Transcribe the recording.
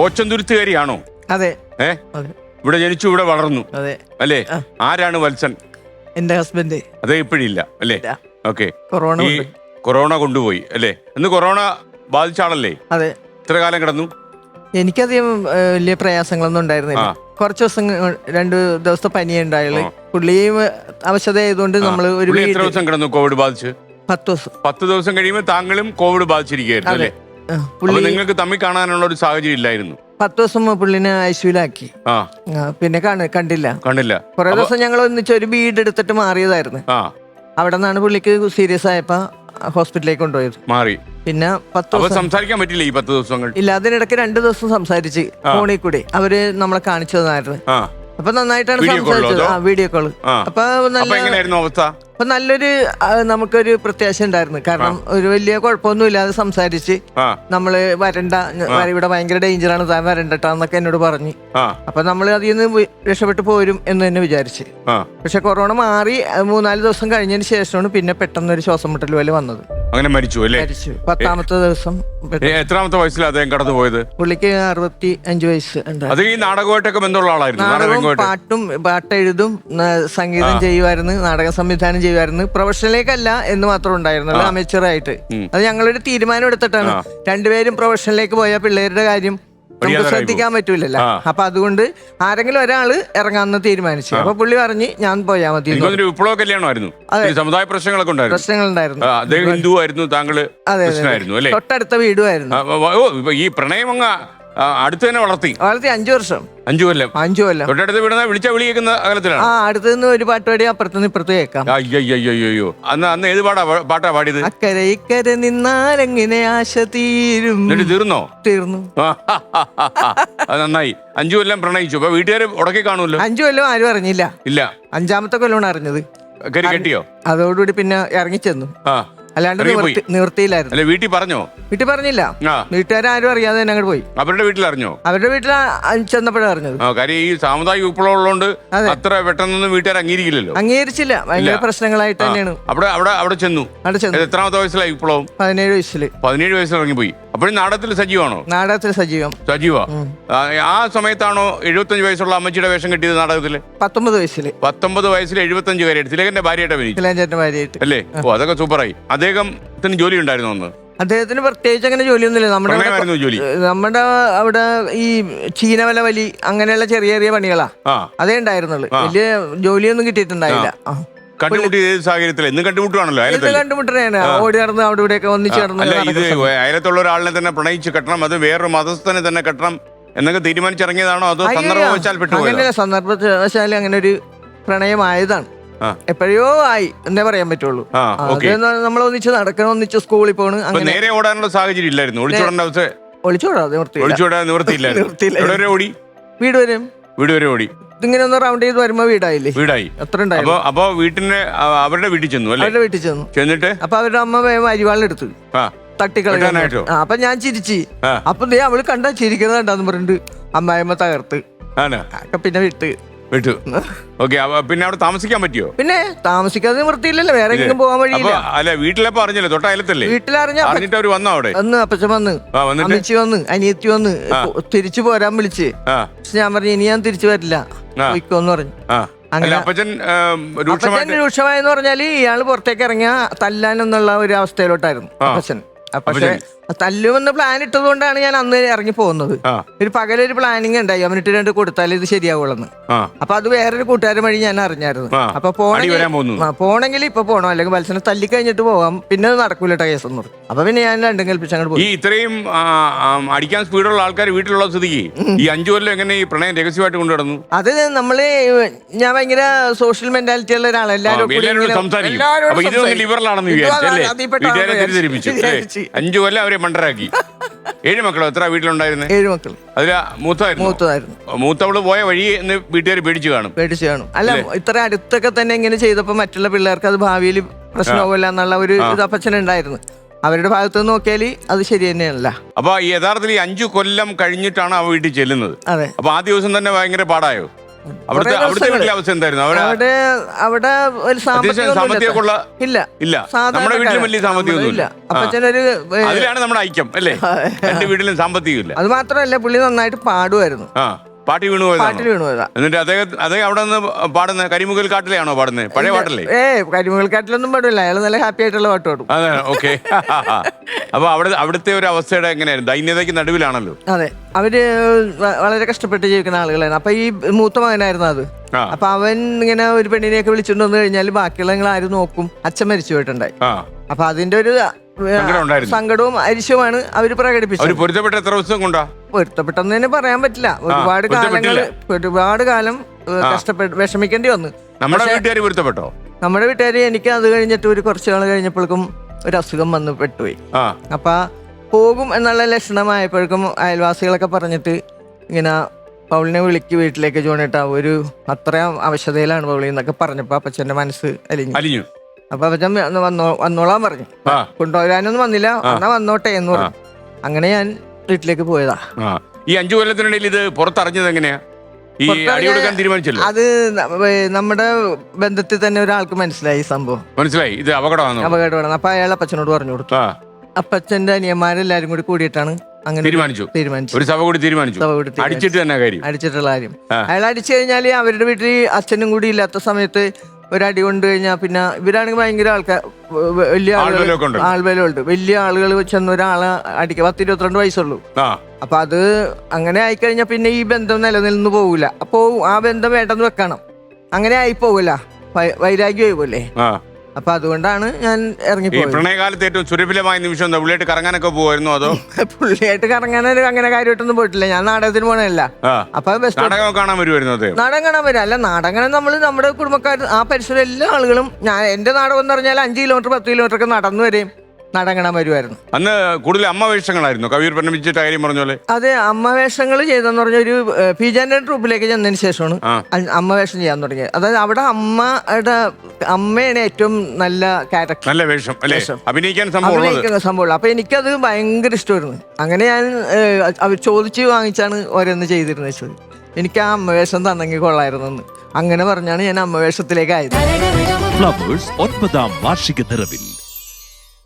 ഓച്ചന്തുരുത്തുകാരിയാണോ? അതെ. ഇവിടെ ജനിച്ചു, ഇവിടെ വളർന്നു അല്ലേ? ആരാണ് വത്സൻ? എന്റെ ഹസ്ബൻഡ്. അതേ ഇപ്പോഴില്ല അല്ലേ? ഓക്കെ. ഈ കൊറോണ കൊണ്ടുപോയി അല്ലേ? ഇന്ന് കൊറോണ ബാധിച്ച ആളല്ലേ? അതെ. എത്ര കാലം കിടന്നു? എനിക്കധികം വലിയ പ്രയാസങ്ങളൊന്നും ഉണ്ടായിരുന്നില്ല. കുറച്ച് ദിവസം 2 ദിവസത്തെ പനി ഉണ്ടായുള്ളൂ. പുള്ളിയും അവശത ആയതുകൊണ്ട് നമ്മൾ ഒരു എത്ര ദിവസം കിടന്നു കോവിഡ് ബാധിച്ച്? 10 ദിവസം. 10 ദിവസം കഴിയുമ്പോൾ താങ്കളും കോവിഡ് ബാധിച്ചിരിക്കുകയായിരുന്നു അല്ലേ? നിങ്ങൾക്ക് തമ്മിൽ കാണാനുള്ള ഒരു സാഹചര്യം ഇല്ലായിരുന്നു. 10 ദിവസം പുള്ളിനെ ഐസിയുലാക്കി. പിന്നെ കണ്ടില്ല. കുറെ ദിവസം ഞങ്ങൾ ഒന്നിച്ച് ഒരു വീട് എടുത്തിട്ട് മാറിയതായിരുന്നു. അവിടെ നിന്നാണ് പുള്ളിക്ക് സീരിയസ് ആയപ്പോ ഹോസ്പിറ്റലിലേക്ക് കൊണ്ടുപോയത്. മാറി. പിന്നെ 10 ദിവസം സംസാരിക്കാൻ പറ്റില്ല ഈ 10 ദിവസങ്ങൾ. ഇല്ല, അതിനിടയ്ക്ക് 2 ദിവസം സംസാരിച്ച് ഫോണിൽ കൂടി അവര് നമ്മളെ കാണിച്ചു തന്നായിരുന്നു. അപ്പൊ നന്നായിട്ടാണ് സംസാരിച്ചത്. Video call. അപ്പൊ അവസ്ഥ അപ്പൊ നല്ലൊരു നമുക്കൊരു പ്രത്യാശ ഉണ്ടായിരുന്നു. കാരണം ഒരു വലിയ കുഴപ്പമൊന്നും ഇല്ലാതെ സംസാരിച്ച് നമ്മള് വരണ്ട, ഇവിടെ ഭയങ്കര ഡേഞ്ചറാണ്, താൻ വരണ്ടട്ടാന്നൊക്കെ എന്നോട് പറഞ്ഞു. അപ്പൊ നമ്മൾ അതിൽ നിന്ന് രക്ഷപ്പെട്ടു പോരും എന്ന് തന്നെ വിചാരിച്ച്. പക്ഷെ കൊറോണ മാറി 3-4 ദിവസം കഴിഞ്ഞതിന് ശേഷമാണ് പിന്നെ പെട്ടെന്ന് ഒരു ശ്വാസം മുട്ടൽ പോലെ വന്നത്. അങ്ങനെ മരിച്ചു അല്ലേ? 10ാമത്തെ ദിവസം. എത്രാമത്തെ വയസ്സിലാണ് അദ്ദേഹം കടന്നു പോയത്? പുള്ളിക്ക് 65 വയസ്സ്. അത് ഈ നാടകമായിട്ടൊക്കെ ബന്ധമുള്ള ആളായിരുന്നു. പാട്ടെഴുതും, സംഗീതം ചെയ്യുമായിരുന്നു, നാടക സംവിധാനം ചെയ്യുമായിരുന്നു. പ്രൊഫഷനിലേക്കല്ല എന്ന് മാത്രം ഉണ്ടായിരുന്നുള്ളൂ, അമേച്ചറായിട്ട്. അത് ഞങ്ങളൊരു തീരുമാനം എടുത്തിട്ടാണ്. 2 പേരും പ്രൊഫഷനിലേക്ക് പോയ പിള്ളേരുടെ കാര്യം നമുക്ക് ശ്രദ്ധിക്കാൻ പറ്റൂലല്ലോ. അപ്പൊ അതുകൊണ്ട് ആരെങ്കിലും ഒരാള് ഇറങ്ങാന്ന് തീരുമാനിച്ചു. അപ്പൊ പുള്ളി പറഞ്ഞ് ഞാൻ പോയാ മതി. വിപ്ലവ കല്യാണമായിരുന്നു, സമുദായ പ്രശ്നങ്ങളുണ്ടായിരുന്നു. അദ്ദേഹം ഹിന്ദു ആയിരുന്നു, താങ്കള് ക്രിസ്ത്യനായിരുന്നു അല്ലേ? തൊട്ടടുത്ത വീടുമായിരുന്നു. ഈ പ്രണയം അങ്ങ് അടുത്ത് തന്നെ വളർത്തി 5 വർഷം. 5 കൊല്ലം. 5 കൊല്ലം. തൊട്ടടുത്ത് വിടുന്ന വിളി കേൾക്കുന്ന അകലത്തിലാണ്. അടുത്ത് നിന്ന് ഒരു പാട്ട് പാടി അപ്പുറത്തുനിന്ന് ഇപ്പുറത്ത് കേൾക്കാം. അയ്യോ, അന്ന് ഏത് പാട്ടാ പാടിയത്? അക്കരെ ഇക്കരെ നിന്നാലെങ്ങനെ ആശ തീരും. തീർന്നു. അത് നന്നായി. 5 കൊല്ലം പ്രണയിച്ചു. അപ്പൊ വീട്ടുകാര് ഉടക്കി കാണുമല്ലോ. 5 കൊല്ലം ആരും അറിഞ്ഞില്ല. ഇല്ല, 5ാമത്തെ കൊല്ലമാണ് അറിഞ്ഞത്. കെട്ടിയോ? അതോടുകൂടി പിന്നെ ഇറങ്ങിച്ചെന്നു. അല്ലാണ്ട് നിവൃത്തിയിലായിരുന്നു. വീട്ടിൽ പറഞ്ഞോ? വീട്ടിൽ പറഞ്ഞില്ല. വീട്ടുകാരും അറിയാതെ തന്നെ അങ്ങോട്ട് പോയി. അവരുടെ വീട്ടിൽ അറിഞ്ഞോ? അവരുടെ വീട്ടിൽ ചെന്നപ്പോഴാണ് അറിഞ്ഞത്. കാര്യം ഈ സാമുദായിക വിപ്ലവം ഉള്ളതുകൊണ്ട് അത്ര പെട്ടെന്നൊന്നും വീട്ടുകാർ അംഗീകരിക്കില്ലല്ലോ. അംഗീകരിച്ചില്ല. ഭയങ്കര പ്രശ്നങ്ങളായിട്ട് തന്നെയാണ്. അവിടെ ചെന്നു. എത്രാമത്തെ വയസ്സിലായി വിപ്ലവം? 17 വയസ്സിൽ. 17 വയസ്സിൽ ഇറങ്ങിപ്പോയി. അപ്പോഴും നാടകത്തിൽ സജീവമാണോ? നാടകത്തിൽ സജീവ. ആ സമയത്താണോ 75 വയസ്സുള്ള അമ്മച്ചിയുടെ വേഷം കിട്ടിയത് നാടകത്തില്? 19 വയസ്സിൽ. 19 വയസ്സിൽ 75 കാര്യം തിലകന്റെ ഭാര്യയായിട്ട് ഭാര്യയായിട്ട് അല്ലേ? ഓ, അതൊക്കെ സൂപ്പറായി. അദ്ദേഹത്തിന് ജോലി ഉണ്ടായിരുന്നു അന്ന്? അദ്ദേഹത്തിന് പ്രത്യേകിച്ച് അങ്ങനെ ജോലിയൊന്നുമില്ല. നമ്മുടെ അവിടെ ഈ ചീനവല വലി അങ്ങനെയുള്ള ചെറിയ ചെറിയ പണികളാ അതേ ഉണ്ടായിരുന്നുള്ളൂ. വലിയ ജോലിയൊന്നും കിട്ടിയിട്ടുണ്ടായില്ല. കണ്ടുമുട്ടണേണ്. ഓടി നടന്ന് അവിടെ ഇവിടെയൊക്കെ ഒന്നിച്ച് നടന്നു. അയലത്തുള്ള ഒരാളിനെ തന്നെ പ്രണയിച്ച് കെട്ടണം, അത് വേറൊരു മതസ്ഥനെ തന്നെ കെട്ടണം എന്നൊക്കെ തീരുമാനിച്ചിറങ്ങിയതാണോ അതോ സന്ദർഭവശാൽ പെട്ടുപോയോ? സന്ദർഭവശാൽ അങ്ങനെ ഒരു പ്രണയമായതാണ്. എപ്പോഴോ ആയി എന്നേ പറയാൻ പറ്റുള്ളൂ. നമ്മൾ ഒന്നിച്ച് നടക്കണം, ഒന്നിച്ച് സ്കൂളിൽ പോണ്. നേരെ ഓടാനുള്ള സാഹചര്യം ഇല്ലായിരുന്നു. ഒളിച്ചോടാൻ നിവൃത്തിയില്ല. വീട് വരെ ഓടി. ഇങ്ങനെ ഒന്ന് റൗണ്ട് ചെയ്ത് വരുമ്പോ വീടായി. അത്ര ഉണ്ടായിരുന്നു. അപ്പൊ വീട്ടിന് അവരുടെ വീട്ടിൽ ചെന്നു അല്ലേ? അവരുടെ വീട്ടിൽ ചെന്നിട്ട് അപ്പൊ അവരുടെ അമ്മ അരിവാളെടുത്ത് തട്ടിക്കളയാനായിട്ടോ. അപ്പൊ ഞാൻ ചിരിച്ച്. അപ്പൊ അവള് കണ്ടാ ചിരിക്കുന്നത് കണ്ടാന്ന് പറഞ്ഞിട്ട് അമ്മായിമ്മ തകർത്ത് പിന്നെ വിട്ടു. പിന്നെ അവിടെ താമസിക്കാൻ പറ്റിയോ? പിന്നെ താമസിക്കാതെ നിവൃത്തിയില്ലല്ലോ, വേറെ എങ്കിലും പോകാൻ വഴിയില്ല. അല്ല, വീട്ടിലപ്പോ അറിഞ്ഞല്ലോ, തൊട്ടയലത്തല്ലേ? വീട്ടിലറിഞ്ഞിട്ട് അവര് വന്നോ? അവിടെ അപ്പച്ചൻ വന്ന്, അമ്മച്ചി വന്ന്, അനിയത്തി വന്ന് തിരിച്ചു പോരാൻ വിളിച്ച്. പക്ഷെ ഞാൻ പറഞ്ഞു ഇനി ഞാൻ തിരിച്ചു വരില്ല, പോയിക്കോന്ന് പറഞ്ഞു. അപ്പച്ചൻ രൂക്ഷമായെന്ന് പറഞ്ഞാല് ഇയാള് പുറത്തേക്ക് ഇറങ്ങിയ തല്ലാനെന്നുള്ള ഒരു അവസ്ഥയിലോട്ടായിരുന്നു അപ്പച്ചൻ. പക്ഷെ തല്ലുമെന്ന് പ്ലാൻ ഇട്ടത് കൊണ്ടാണ് ഞാൻ അന്ന് ഇറങ്ങി പോകുന്നത്. ഒരു പകലൊരു പ്ലാനിങ് ഉണ്ടായി, അവനിട്ട് 2 കൊടുത്താൽ ഇത് ശരിയാവുള്ളന്ന്. അപ്പൊ അത് വേറൊരു കൂട്ടുകാരൻ വഴി ഞാൻ അറിഞ്ഞായിരുന്നു. അപ്പൊ പോണെങ്കിൽ ഇപ്പൊ പോണോ, അല്ലെങ്കിൽ മത്സരം തല്ലി കഴിഞ്ഞിട്ട് പോവാം, പിന്നെ അത് നടക്കൂല കേസ് എന്ന് പറഞ്ഞു. അപ്പൊ പിന്നെ ഞാൻ 2 കൽപ്പിച്ച് അങ്ങോട്ട് പോയി. ഇത്രയും അടിക്കാൻ സ്പീഡുള്ള ആൾക്കാർ വീട്ടിലുള്ള സ്ഥിതിക്ക് ഈ 5 കൊല്ലം എങ്ങനെ ഈ പ്രണയം രഹസ്യമായിട്ട് കൊണ്ടുവന്നു? അത് ഞാൻ ഭയങ്കര സോഷ്യൽ മെന്റാലിറ്റി ഉള്ള ഒരാളാണ്. എല്ലാവരും 5 കൊല്ലം അവരെ മണ്ടരാക്കി. 7 മക്കളോ? എത്ര വീട്ടിലുണ്ടായിരുന്നു? 7 മക്കൾ. അതിൽ മൂത്തായിരുന്നു. മൂത്തവള് പോയ വഴി എന്ന് വീട്ടുകാർ പേടിച്ചു കാണും. അല്ല, ഇത്ര അടുത്തൊക്കെ തന്നെ ഇങ്ങനെ ചെയ്തപ്പോ മറ്റുള്ള പിള്ളേർക്ക് അത് ഭാവിയിൽ പ്രശ്നമാവില്ല എന്നുള്ള ഒരു അപ്പച്ചനുണ്ടായിരുന്നു. അവരുടെ ഭാഗത്ത് നോക്കിയാൽ അത് ശരി തന്നെയല്ല. അപ്പൊ യഥാർത്ഥത്തിൽ 5 കൊല്ലം കഴിഞ്ഞിട്ടാണ് അവ വീട്ടിൽ ചെല്ലുന്നത്. അതെ. അപ്പൊ ആ ദിവസം തന്നെ ഭയങ്കര പാടായോ? അവിടുത്തെ വീട്ടിലെ അവസ്ഥ എന്തായിരുന്നു? അവിടെ ഒരു സാമ്പത്തികമുള്ള ഇല്ല ഇല്ല. നമ്മുടെ വീട്ടിലും വലിയ സാമ്പത്തികമൊന്നുമില്ല. അപ്പച്ചനൊരു അതിലാണ് നമ്മുടെ ഐക്യം അല്ലേ? എന്റെ വീട്ടിലും സാമ്പത്തികം ഇല്ല. അത് മാത്രമല്ല, പുള്ളി നന്നായിട്ട് പാടുമായിരുന്നു. പാട്ടി വീണു പോയതാ. എന്നിട്ട് അദ്ദേഹം അവിടെ നിന്ന് പാടുന്ന കരിമുകിൽ കാട്ടിലെയാണോ പാടുന്നത്? പഴയ പാട്ടല്ലേ? കരിമുകിൽ കാട്ടിലൊന്നും പാടില്ല, അയാൾ നല്ല ഹാപ്പി ആയിട്ടുള്ള പാട്ട് പാടും. അതെ, ഓക്കെ. അപ്പൊ അവിടുത്തെ ഒരു അവസ്ഥയുടെ എങ്ങനെയായിരുന്നു? ദൈന്യതയ്ക്ക് നടുവിലാണല്ലോ. അതെ, അവര് വളരെ കഷ്ടപ്പെട്ട് ജീവിക്കുന്ന ആളുകളായിരുന്നു. അപ്പൊ ഈ മൂത്ത മകനായിരുന്നു അത്. അപ്പൊ അവൻ ഇങ്ങനെ ഒരു പെണ്ണിനെയൊക്കെ വിളിച്ചിട്ട് വന്നു കഴിഞ്ഞാൽ ബാക്കിയുള്ള നിങ്ങൾ ആരും നോക്കും? അച്ഛൻ മരിച്ചു പോയിട്ടുണ്ടായി. അപ്പൊ അതിന്റെ ഒരു സങ്കടവും അരിശവുമാണ് അവര് പ്രകടിപ്പിച്ചത്. പൊരുത്തപ്പെട്ട എത്ര ദിവസം കൊണ്ടാ? പൊരുത്തപ്പെട്ടെന്ന് തന്നെ പറയാൻ പറ്റില്ല. ഒരുപാട് കാലം കഷ്ടപ്പെട്ട് വിഷമിക്കേണ്ടി വന്നു. നമ്മുടെ വീട്ടുകാർ പൊരുത്തപ്പെട്ടോ? നമ്മുടെ വീട്ടുകാര് എനിക്ക് അത് കഴിഞ്ഞിട്ട് ഒരു കുറച്ചു നാൾ കഴിഞ്ഞപ്പോഴേക്കും ഒരു അസുഖം വന്ന് പെട്ടുപോയി. അപ്പൊ പോകും എന്നുള്ള ലക്ഷണമായപ്പോഴേക്കും അയൽവാസികളൊക്കെ പറഞ്ഞിട്ട് ഇങ്ങനെ പൗളിനെ വിളിക്ക് വീട്ടിലേക്ക് ജോണിട്ടാ, ഒരു അത്രയും അവശതയിലാണ് പൗളി എന്നൊക്കെ പറഞ്ഞപ്പോ അപ്പച്ചന്റെ മനസ്സ് അലിഞ്ഞു. അപ്പൊ അപ്പച്ചൻ വന്നോളാൻ പറഞ്ഞു. കൊണ്ടുപോകാനൊന്നും വന്നില്ല, എന്നാ വന്നോട്ടെ എന്ന് പറഞ്ഞു. അങ്ങനെ ഞാൻ വീട്ടിലേക്ക് പോയതാ. ഈ 5 കൊല്ലത്തിനിടയിൽ ഇത് പുറത്തറിഞ്ഞത് എങ്ങനെയാ? അത് നമ്മുടെ ബന്ധത്തിൽ തന്നെ ഒരാൾക്ക് മനസ്സിലായി സംഭവം. മനസ്സിലായി ഇത് അപകടമാണ്. അപ്പൊ അയാൾ അപ്പച്ചനോട് പറഞ്ഞു കൊടുത്തു. അപ്പച്ചന്റെ അനിയന്മാരെല്ലാരും കൂടി കൂടിയിട്ടാണ് അങ്ങനെ തീരുമാനിച്ചു. ഒരു സഭ കൂടി തീരുമാനിച്ചു. അടിച്ചിട്ടുള്ള കാര്യം. അയാൾ അടിച്ചു കഴിഞ്ഞാല് അവരുടെ വീട്ടിൽ അച്ഛനും കൂടി ഇല്ലാത്ത സമയത്ത് ഒരടി കൊണ്ട് കഴിഞ്ഞാൽ പിന്നെ ഇവരാണെങ്കിൽ ഭയങ്കര ആൾക്കാർ, വലിയ ആൾബലമുണ്ട്. വലിയ ആളുകൾ ചെന്ന് ഒരാളെ അടിക്കുക. 10-22 വയസ്സുള്ളൂ. അപ്പൊ അത് അങ്ങനെ ആയിക്കഴിഞ്ഞാൽ പിന്നെ ഈ ബന്ധം നിലനിന്ന് പോകൂല. അപ്പോ ആ ബന്ധം വേണ്ടെന്ന് വെക്കണം. അങ്ങനെ ആയി പോകൂല, വൈരാഗ്യമായി പോലെ. അപ്പൊ അതുകൊണ്ടാണ് ഞാൻ ഇറങ്ങിപ്പോയത്. പ്രണയകാലത്ത് ഏറ്റവും സുരഭിലമായ നിമിഷം പുള്ളിയായിട്ട് കറങ്ങാനൊക്കെ പോകുമായിരുന്നു? അതോ? പുള്ളിയായിട്ട് കറങ്ങാൻ അങ്ങനെ കാര്യമായിട്ടൊന്നും പോയിട്ടില്ല. ഞാൻ നാടകത്തിന് പോകണല്ല. അപ്പൊ നാടകം കാണാൻ വരുമായിരുന്നു? നാടകം കാണാൻ വരും. അല്ല, നാടകം നമ്മൾ നമ്മുടെ കുടുംബക്കാർ ആ പരിസരം എല്ലാ ആളുകളും, എന്റെ നാടകം എന്ന് പറഞ്ഞാൽ 5 കിലോമീറ്റർ 10 കിലോമീറ്റർ ഒക്കെ നടന്നു വരെയും നാടകം കാണാൻ വരുമായിരുന്നു. അന്ന് കൂടുതൽ അമ്മ വേഷങ്ങളായിരുന്നു. കവിയൂർ പെണ്ണമിച്ചിട്ട് കാര്യം പറഞ്ഞ പോലെ അതെ, അമ്മ വേഷങ്ങൾ ചെയ്തെന്ന് പറഞ്ഞ ഒരു പി.ജെ. ട്രൂപ്പിലേക്ക് ചെന്നതിന് ശേഷമാണ് അമ്മ വേഷം ചെയ്യാൻ തുടങ്ങിയത്. അതായത് അവിടെ അമ്മയാണ് ഏറ്റവും നല്ല ക്യാരക്ടർ, നല്ല വേഷം അഭിനയിക്കാൻ സംഭവമുള്ളൂ. അപ്പൊ എനിക്കത് ഭയങ്കര ഇഷ്ടമായിരുന്നു. അങ്ങനെ ഞാൻ അവർ ചോദിച്ച് വാങ്ങിച്ചാണ് ഓരോന്ന് ചെയ്തിരുന്നത്. എനിക്ക് ആ അമ്മ വേഷം തന്നെങ്കിൽ കൊള്ളായിരുന്നു. അങ്ങനെ പറഞ്ഞാണ് ഞാൻ അമ്മ വേഷത്തിലേക്ക് ആയത്. 9ാം വാർഷിക നിറവിൽ